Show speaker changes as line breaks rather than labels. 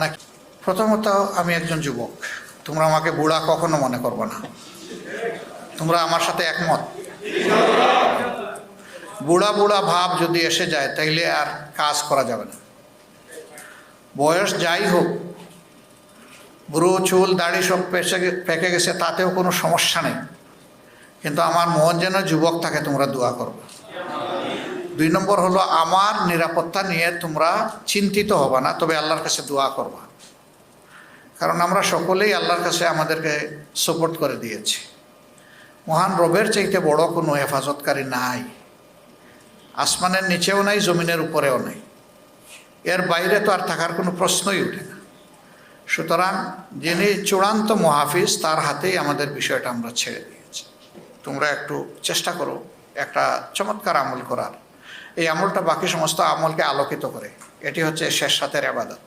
নাকি? প্রথমত আমি একজন যুবক, তোমরা আমাকে বুড়া কখনো মনে করবে না। তোমরা আমার সাথে একমত? বুড়া বুড়া ভাব যদি এসে যায় তাইলে আর কাজ করা যাবে না। বয়স যাই হোক, বুড়ো চুল দাড়ি সব পেকে গেছে, তাতেও কোনো সমস্যা নেই, কিন্তু আমার মন যেন যুবক থাকে, তোমরা দোয়া করবে। 2 নম্বর হলো, আমার নিরাপত্তা নিয়ে তোমরা চিন্তিত হবে না, তবে আল্লাহর কাছে দোয়া করবা। কারণ আমরা সকলেই আল্লাহর কাছে আমাদেরকে সাপোর্ট করে দিয়েছি। মহান রবের চাইতে বড় কোনো হেফাজতকারী নাই, আসমানের নিচেও নাই, জমিনের উপরেও নাই। এর বাইরে তো আর থাকার কোনো প্রশ্নই ওঠে না। সুতরাং যিনি চূড়ান্ত মহাফিজ, তার হাতেই আমাদের বিষয়টা আমরা ছেড়ে দিয়েছি। তোমরা একটু চেষ্টা করো একটা চমৎকার আমল করার। এই আমলটা বাকি সমস্ত আমলকে আলোকিত করে। এটি হচ্ছে শেষ রাতের ইবাদত।